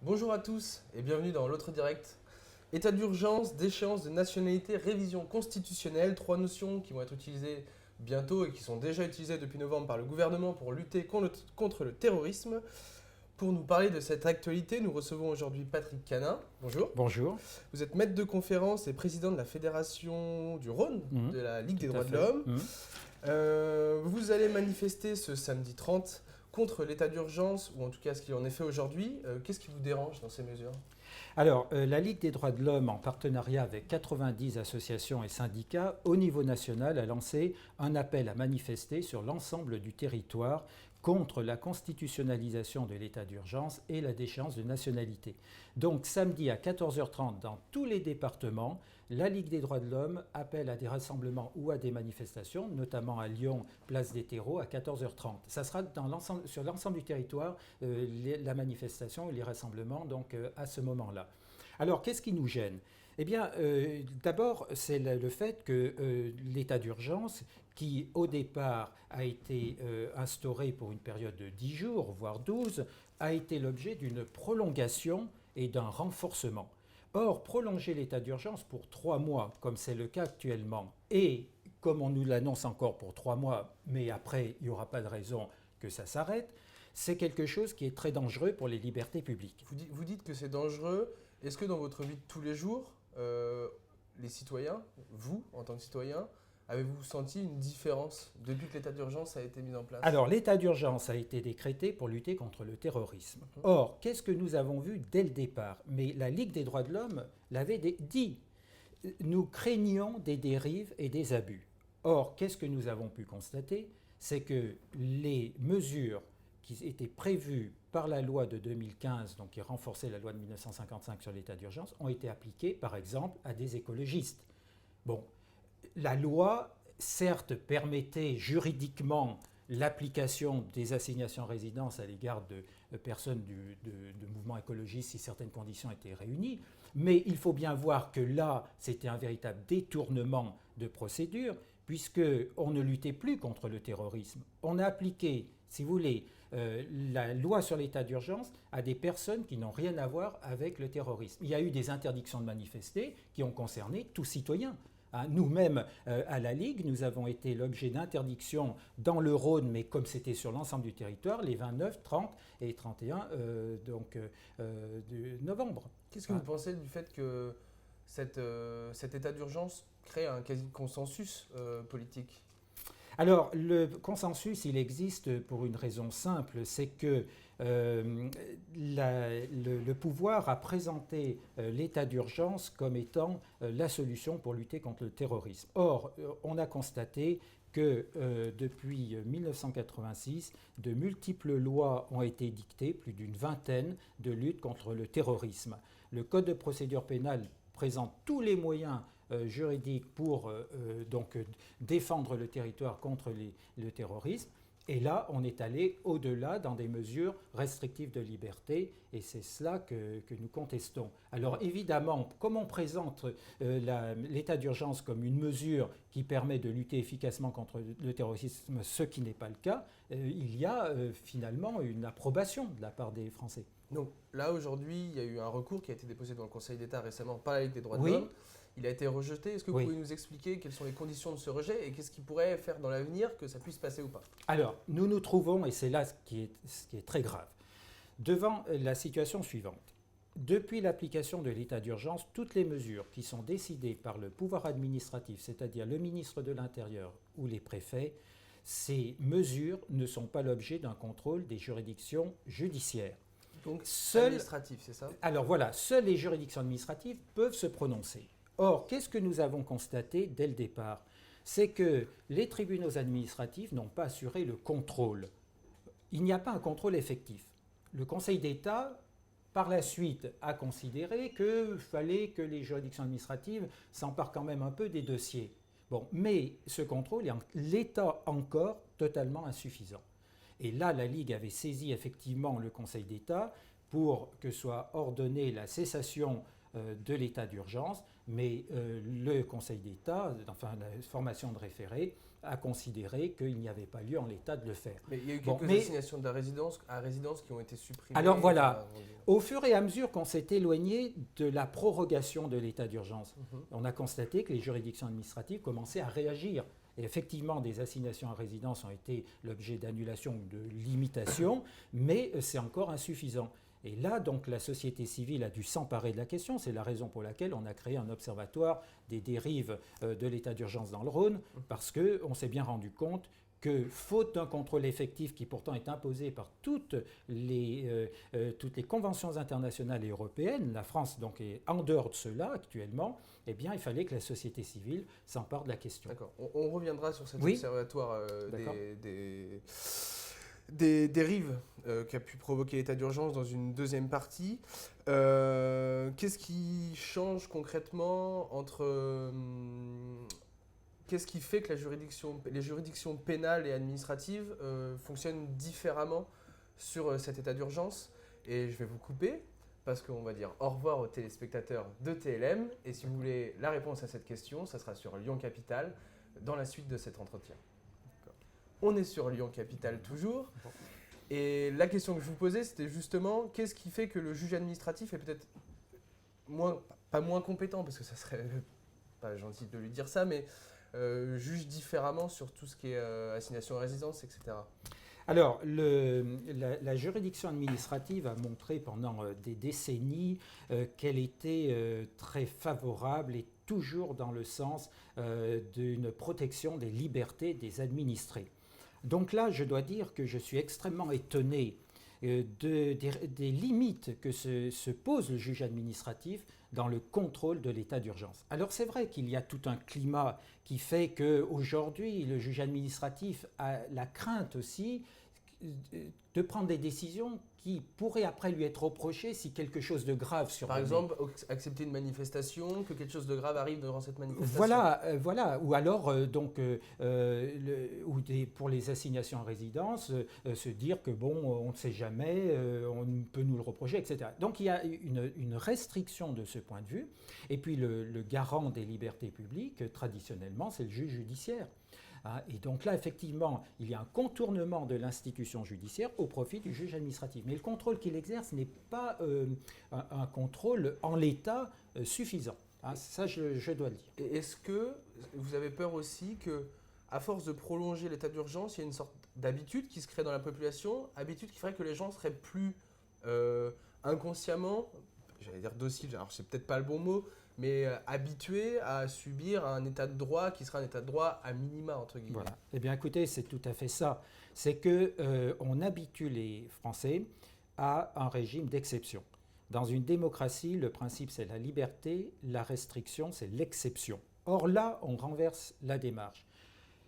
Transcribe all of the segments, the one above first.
Bonjour à tous et bienvenue dans l'autre direct. État d'urgence, déchéance de nationalité, révision constitutionnelle, trois notions qui vont être utilisées bientôt et qui sont déjà utilisées depuis novembre par le gouvernement pour lutter contre le terrorisme. Pour nous parler de cette actualité, nous recevons aujourd'hui Patrick Canin. Bonjour. Bonjour. Vous êtes maître de conférence et président de la Fédération du Rhône, de la Ligue des droits de l'homme. Vous allez manifester ce samedi 30 contre l'état d'urgence, ou en tout cas ce qu'il en est fait aujourd'hui. Qu'est-ce qui vous dérange dans ces mesures ? Alors, la Ligue des droits de l'homme, en partenariat avec 90 associations et syndicats, au niveau national, a lancé un appel à manifester sur l'ensemble du territoire contre la constitutionnalisation de l'état d'urgence et la déchéance de nationalité. Donc, samedi à 14h30, dans tous les départements, la Ligue des droits de l'homme appelle à des rassemblements ou à des manifestations, notamment à Lyon, place des terreaux, à 14h30. Ça sera sur l'ensemble du territoire, la manifestation et les rassemblements, donc à ce moment-là. Alors, qu'est-ce qui nous gêne ? Eh bien, d'abord, c'est le fait que l'état d'urgence, qui au départ a été instauré pour une période de 10 jours, voire 12, a été l'objet d'une prolongation et d'un renforcement. Or, prolonger l'état d'urgence pour 3 mois, comme c'est le cas actuellement, et comme on nous l'annonce encore pour 3 mois, mais après, il n'y aura pas de raison que ça s'arrête, c'est quelque chose qui est très dangereux pour les libertés publiques. Vous dites que c'est dangereux. Est-ce que dans votre vie de tous les jours, les citoyens, vous, en tant que citoyen, avez-vous senti une différence depuis que l'état d'urgence a été mis en place ? Alors, l'état d'urgence a été décrété pour lutter contre le terrorisme. Or, qu'est-ce que nous avons vu dès le départ ? Mais la Ligue des droits de l'homme l'avait dit. Nous craignons des dérives et des abus. Or, qu'est-ce que nous avons pu constater ? C'est que les mesures qui étaient prévues par la loi de 2015, donc qui renforçait la loi de 1955 sur l'état d'urgence, ont été appliquées, par exemple, à des écologistes. Bon, la loi, certes, permettait juridiquement l'application des assignations à résidence à l'égard de personnes de mouvements écologistes si certaines conditions étaient réunies, mais il faut bien voir que là, c'était un véritable détournement de procédure, puisqu'on ne luttait plus contre le terrorisme. On a appliqué, si vous voulez, la loi sur l'état d'urgence à des personnes qui n'ont rien à voir avec le terrorisme. Il y a eu des interdictions de manifester qui ont concerné tout citoyen. Nous-mêmes, à la Ligue, nous avons été l'objet d'interdictions dans le Rhône, mais comme c'était sur l'ensemble du territoire, les 29, 30 et 31 de novembre. Qu'est-ce que vous pensez du fait que cet état d'urgence crée un quasi-consensus politique ? Alors, le consensus, il existe pour une raison simple, c'est que le pouvoir a présenté l'état d'urgence comme étant la solution pour lutter contre le terrorisme. Or, on a constaté que depuis 1986, de multiples lois ont été dictées, plus d'une vingtaine, de lutte contre le terrorisme. Le Code de procédure pénale présente tous les moyens juridiques pour défendre le territoire contre le terrorisme. Et là, on est allé au-delà dans des mesures restrictives de liberté, et c'est cela que nous contestons. Alors évidemment, comme on présente l'état d'urgence comme une mesure qui permet de lutter efficacement contre le terrorisme, ce qui n'est pas le cas, il y a finalement une approbation de la part des Français. Donc là, aujourd'hui, il y a eu un recours qui a été déposé dans le Conseil d'État récemment par la Ligue des droits de l'homme. Il a été rejeté. Est-ce que vous pouvez nous expliquer quelles sont les conditions de ce rejet et qu'est-ce qui pourrait faire dans l'avenir que ça puisse passer ou pas ? Alors, nous nous trouvons, et c'est là ce qui est très grave, devant la situation suivante. Depuis l'application de l'état d'urgence, toutes les mesures qui sont décidées par le pouvoir administratif, c'est-à-dire le ministre de l'Intérieur ou les préfets, ces mesures ne sont pas l'objet d'un contrôle des juridictions judiciaires. Donc, administratif, c'est ça ? Alors voilà, seules les juridictions administratives peuvent se prononcer. Or, qu'est-ce que nous avons constaté dès le départ ? C'est que les tribunaux administratifs n'ont pas assuré le contrôle. Il n'y a pas un contrôle effectif. Le Conseil d'État, par la suite, a considéré qu'il fallait que les juridictions administratives s'emparent quand même un peu des dossiers. Bon, mais ce contrôle est en l'état encore totalement insuffisant. Et là, la Ligue avait saisi effectivement le Conseil d'État pour que soit ordonnée la cessation de l'état d'urgence, mais le Conseil d'État, enfin la formation de référé, a considéré qu'il n'y avait pas lieu en l'état de le faire. Mais il y a eu quelques assignations de résidence qui ont été supprimées. Alors voilà, au fur et à mesure qu'on s'est éloigné de la prorogation de l'état d'urgence, on a constaté que les juridictions administratives commençaient à réagir. Et effectivement, des assignations à résidence ont été l'objet d'annulation ou de limitation, mais c'est encore insuffisant. Et là, donc, la société civile a dû s'emparer de la question. C'est la raison pour laquelle on a créé un observatoire des dérives de l'état d'urgence dans le Rhône, parce qu'on s'est bien rendu compte que, faute d'un contrôle effectif qui pourtant est imposé par toutes les conventions internationales et européennes, la France donc est en dehors de cela actuellement, eh bien il fallait que la société civile s'empare de la question. D'accord. On reviendra sur cet observatoire des dérives qui a pu provoquer l'état d'urgence dans une deuxième partie. Qu'est-ce qui change concrètement entre... Qu'est-ce qui fait que les juridictions pénales et administratives fonctionnent différemment sur cet état d'urgence? Et je vais vous couper parce qu'on va dire au revoir aux téléspectateurs de TLM. Et si vous voulez la réponse à cette question, ça sera sur Lyon Capital dans la suite de cet entretien. On est sur Lyon Capital toujours. Et la question que je vous posais, c'était justement qu'est-ce qui fait que le juge administratif est peut-être pas moins compétent, parce que ça serait pas gentil de lui dire ça, mais juge différemment sur tout ce qui est assignation à résidence, etc. Alors, la juridiction administrative a montré pendant des décennies qu'elle était très favorable et toujours dans le sens d'une protection des libertés des administrés. Donc là, je dois dire que je suis extrêmement étonné des limites que se pose le juge administratif dans le contrôle de l'état d'urgence. Alors c'est vrai qu'il y a tout un climat qui fait qu'aujourd'hui, le juge administratif a la crainte aussi de prendre des décisions qui pourraient après lui être reprochées si quelque chose de grave survenait. Par exemple, accepter une manifestation, que quelque chose de grave arrive durant cette manifestation. Voilà. Ou alors, pour les assignations en résidence, se dire que on ne sait jamais, on peut nous le reprocher, etc. Donc il y a une restriction de ce point de vue. Et puis le garant des libertés publiques, traditionnellement, c'est le juge judiciaire. Et donc là, effectivement, il y a un contournement de l'institution judiciaire au profit du juge administratif. Mais le contrôle qu'il exerce n'est pas un contrôle en l'état suffisant. Ça, je dois le dire. Et est-ce que vous avez peur aussi qu'à force de prolonger l'état d'urgence, il y a une sorte d'habitude qui se crée dans la population, habitude qui ferait que les gens seraient plus inconsciemment, j'allais dire dociles, alors c'est peut-être pas le bon mot, mais habitués à subir un état de droit qui sera un état de droit à minima, entre guillemets. Voilà. Eh bien, écoutez, c'est tout à fait ça. C'est qu'on habitue les Français à un régime d'exception. Dans une démocratie, le principe, c'est la liberté, la restriction, c'est l'exception. Or là, on renverse la démarche.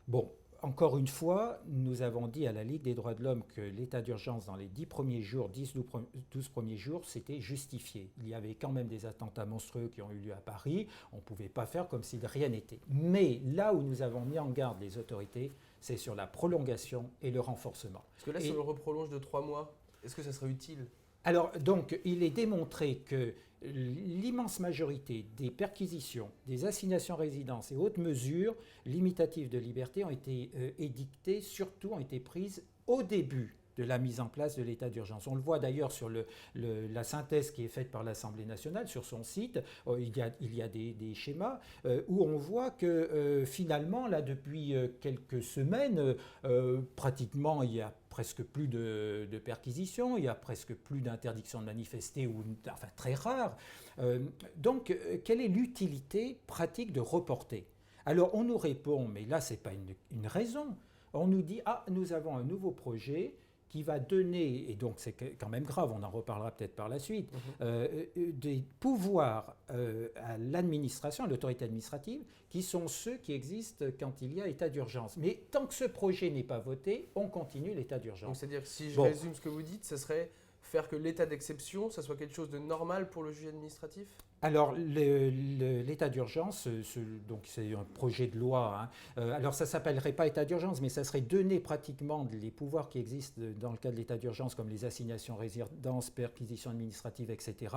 Bon, encore une fois, nous avons dit à la Ligue des droits de l'homme que l'état d'urgence dans les 10 premiers jours, 12 premiers jours, c'était justifié. Il y avait quand même des attentats monstrueux qui ont eu lieu à Paris. On ne pouvait pas faire comme si de rien n'était. Mais là où nous avons mis en garde les autorités, c'est sur la prolongation et le renforcement. Parce que là, si on le reprolonge de 3 mois, est-ce que ça serait utile ? Alors, donc, il est démontré que l'immense majorité des perquisitions, des assignations à résidence et autres mesures limitatives de liberté ont été édictées, surtout ont été prises au début de la mise en place de l'état d'urgence. On le voit d'ailleurs sur la synthèse qui est faite par l'Assemblée nationale sur son site. Il y a des schémas où on voit que finalement, là, depuis quelques semaines, pratiquement, il y a presque plus de perquisitions, il y a presque plus d'interdiction de manifester, enfin très rare. Donc, quelle est l'utilité pratique de reporter ? Alors, on nous répond, mais là, ce n'est pas une raison. On nous dit, nous avons un nouveau projet qui va donner, et donc c'est quand même grave, on en reparlera peut-être par la suite, des pouvoirs à l'administration, à l'autorité administrative, qui sont ceux qui existent quand il y a état d'urgence. Mais tant que ce projet n'est pas voté, on continue l'état d'urgence. Donc c'est-à-dire que si je résume ce que vous dites, ce serait faire que l'état d'exception, ça soit quelque chose de normal pour le juge administratif ? Alors, l'état d'urgence, donc c'est un projet de loi. Alors, ça ne s'appellerait pas état d'urgence, mais ça serait donner pratiquement les pouvoirs qui existent dans le cas de l'état d'urgence, comme les assignations résidence, perquisition administrative, etc.,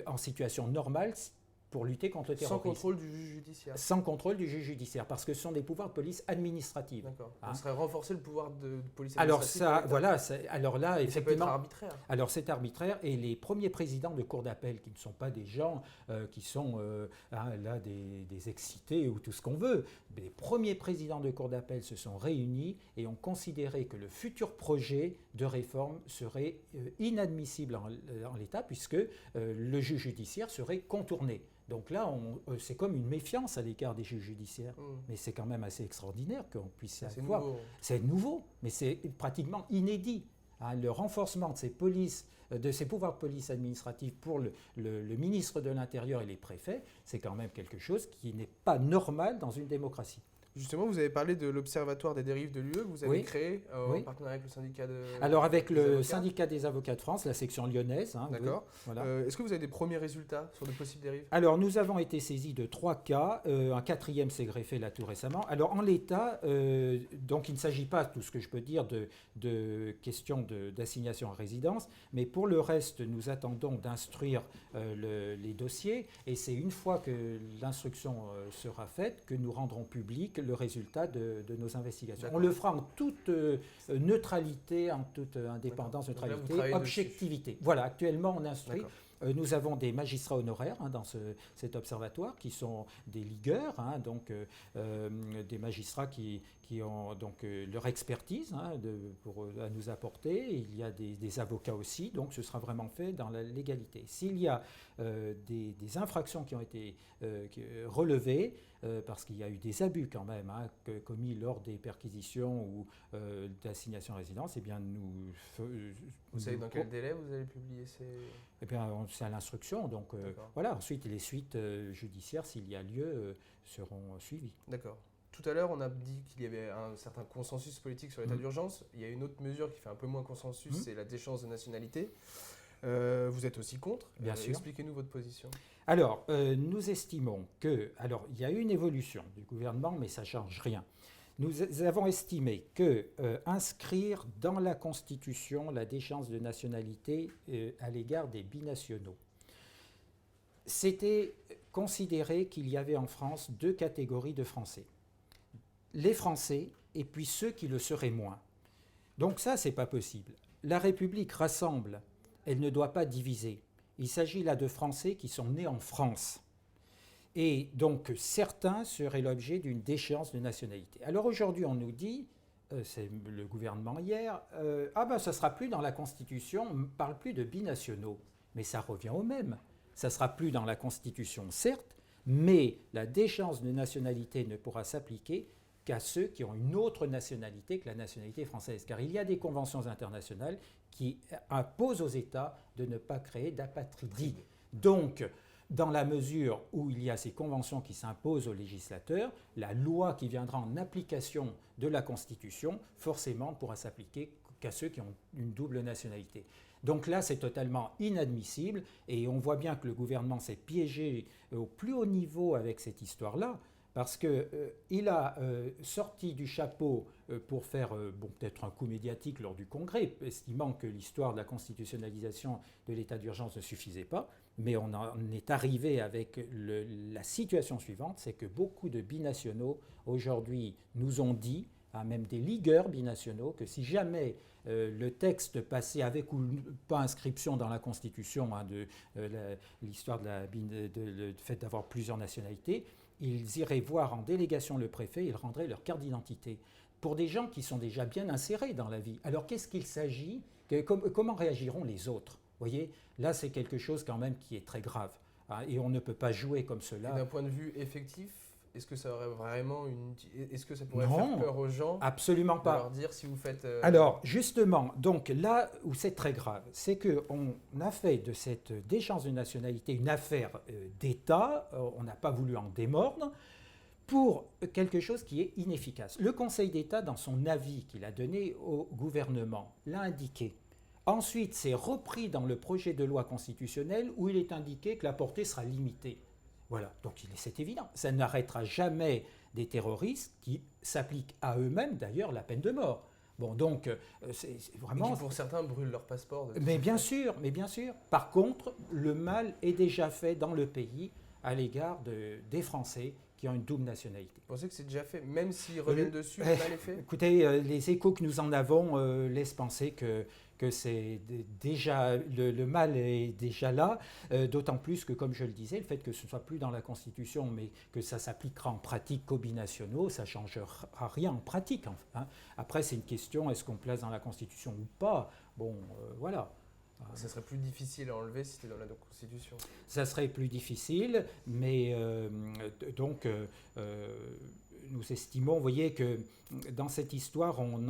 en situation normale, pour lutter contre le Sans terrorisme. contrôle du juge judiciaire. Sans contrôle du juge judiciaire, parce que ce sont des pouvoirs de police administrative. D'accord. Hein. On serait renforcer le pouvoir de police Alors administrative. ça, voilà, alors là, Et ça peut être effectivement, arbitraire. alors c'est arbitraire, et les premiers présidents de cour d'appel, qui ne sont pas des gens qui sont là des excités ou tout ce qu'on veut, mais les premiers présidents de cour d'appel se sont réunis et ont considéré que le futur projet de réforme serait inadmissible en l'état, puisque le juge judiciaire serait contourné. Donc là, c'est comme une méfiance à l'égard des juges judiciaires. Mais c'est quand même assez extraordinaire qu'on puisse avoir. Nouveau. C'est nouveau, mais c'est pratiquement inédit. Hein, le renforcement de ces pouvoirs de police administrative pour le ministre de l'Intérieur et les préfets, c'est quand même quelque chose qui n'est pas normal dans une démocratie. Justement, vous avez parlé de l'Observatoire des dérives de l'UE que vous avez créé en partenariat avec le syndicat de. Alors avec le syndicat des avocats de France, la section lyonnaise. Hein, d'accord. Oui, voilà. Est-ce que vous avez des premiers résultats sur de possibles dérives? Alors nous avons été saisis de 3 cas. Un 4e s'est greffé là tout récemment. Alors en l'état, donc il ne s'agit pas, tout ce que je peux dire, de questions d'assignation à résidence, mais pour le reste, nous attendons d'instruire les dossiers, et c'est une fois que l'instruction sera faite que nous rendrons public le résultat de nos investigations. D'accord. On le fera en toute neutralité, en toute indépendance, neutralité, objectivité. Dessus. Voilà, actuellement on instruit. Nous avons des magistrats honoraires dans cet observatoire qui sont des ligueurs, hein, donc des magistrats qui ont donc leur expertise à nous apporter. Il y a des avocats aussi, donc ce sera vraiment fait dans la légalité. S'il y a des infractions qui ont été relevées, parce qu'il y a eu des abus quand même commis lors des perquisitions ou d'assignation à résidence, eh bien vous savez dans quel délai vous allez publier ces... Eh bien, c'est à l'instruction, donc voilà. Ensuite, les suites judiciaires, s'il y a lieu, seront suivies. D'accord. Tout à l'heure, on a dit qu'il y avait un certain consensus politique sur l'état d'urgence. Il y a une autre mesure qui fait un peu moins consensus, c'est la déchéance de nationalité. Vous êtes aussi contre. Bien sûr. Expliquez-nous votre position. Alors, nous estimons que... Alors, il y a eu une évolution du gouvernement, mais ça ne change rien. Nous avons estimé que inscrire dans la Constitution la déchéance de nationalité à l'égard des binationaux, c'était considérer qu'il y avait en France 2 catégories de Français. Les Français et puis ceux qui le seraient moins. Donc ça, ce n'est pas possible. La République rassemble, elle ne doit pas diviser. Il s'agit là de Français qui sont nés en France. Et donc, certains seraient l'objet d'une déchéance de nationalité. Alors aujourd'hui, on nous dit, c'est le gouvernement hier, ça ne sera plus dans la Constitution, on ne parle plus de binationaux. Mais ça revient au même. Ça ne sera plus dans la Constitution, certes, mais la déchéance de nationalité ne pourra s'appliquer qu'à ceux qui ont une autre nationalité que la nationalité française. Car il y a des conventions internationales qui imposent aux États de ne pas créer d'apatridie. Donc, dans la mesure où il y a ces conventions qui s'imposent aux législateurs, la loi qui viendra en application de la Constitution, forcément, pourra s'appliquer qu'à ceux qui ont une double nationalité. Donc là, c'est totalement inadmissible, et on voit bien que le gouvernement s'est piégé au plus haut niveau avec cette histoire-là, parce qu'il a sorti du chapeau pour faire peut-être un coup médiatique lors du Congrès, estimant que l'histoire de la constitutionnalisation de l'état d'urgence ne suffisait pas. Mais on en est arrivé avec la situation suivante, c'est que beaucoup de binationaux aujourd'hui nous ont dit, même des ligueurs binationaux, que si jamais le texte passait avec ou pas inscription dans la Constitution de l'histoire du fait d'avoir plusieurs nationalités, ils iraient voir en délégation le préfet, ils rendraient leur carte d'identité. Pour des gens qui sont déjà bien insérés dans la vie. Alors qu'est-ce qu'il s'agit? Comment réagiront les autres? Vous voyez, là c'est quelque chose quand même qui est très grave. Et on ne peut pas jouer comme cela. D'un point de vue effectif, est-ce que ça aurait vraiment est-ce que ça pourrait faire peur aux gens? Absolument pas. De leur dire si vous faites. Alors justement, donc là où c'est très grave, c'est qu'on a fait de cette déchéance de nationalité une affaire d'État. On n'a pas voulu en démordre pour quelque chose qui est inefficace. Le Conseil d'État, dans son avis qu'il a donné au gouvernement, l'a indiqué. Ensuite, c'est repris dans le projet de loi constitutionnelle où il est indiqué que la portée sera limitée. Voilà, donc c'est évident. Ça n'arrêtera jamais des terroristes qui s'appliquent à eux-mêmes, d'ailleurs, la peine de mort. Bon, donc, c'est vraiment... Et qui, pour certains, brûlent leur passeport. Mais bien sûr. Par contre, le mal est déjà fait dans le pays à l'égard des Français qui ont une double nationalité. Vous pensez que c'est déjà fait, même s'ils reviennent dessus, le mal est fait? Écoutez, les échos que nous en avons laissent penser que c'est déjà le mal est déjà là, d'autant plus que, comme je le disais, le fait que ce ne soit plus dans la Constitution, mais que ça s'appliquera en pratique qu'aux binationaux, ça ne changera rien en pratique. Hein. Après, c'est une question, est-ce qu'on place dans la Constitution ou pas? Bon, voilà. Ça serait plus difficile à enlever si c'était dans la Constitution. Ça serait plus difficile, mais nous estimons, vous voyez, que dans cette histoire, on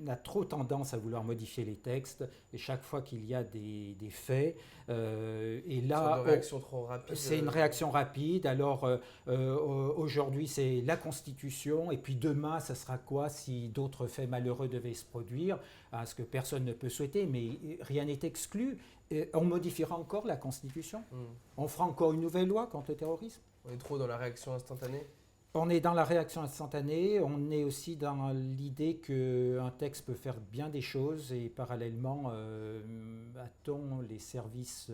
a trop tendance à vouloir modifier les textes, et chaque fois qu'il y a des faits, et là, une réaction trop rapide. C'est une réaction rapide. Alors, aujourd'hui, c'est la Constitution, et puis demain, ça sera quoi si d'autres faits malheureux devaient se produire, ce que personne ne peut souhaiter, mais rien n'est exclu. Et on modifiera encore la Constitution. On fera encore une nouvelle loi contre le terrorisme. On est trop dans la réaction instantanée. On est dans la réaction instantanée, on est aussi dans l'idée qu'un texte peut faire bien des choses et parallèlement a-t-on les services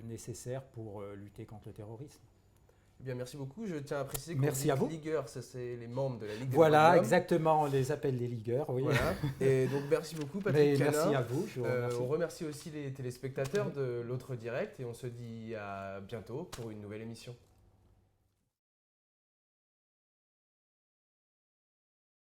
nécessaires pour lutter contre le terrorisme. Eh bien, merci beaucoup. Je tiens à préciser que merci à vous. Ligueurs, ça c'est les membres de la Ligue des Voilà, droits de l'homme. exactement, on les appelle les ligueurs. Oui. Voilà. Et donc merci beaucoup Patrick Canin. Merci à vous. Je vous remercie. On remercie aussi les téléspectateurs de l'autre direct et on se dit à bientôt pour une nouvelle émission.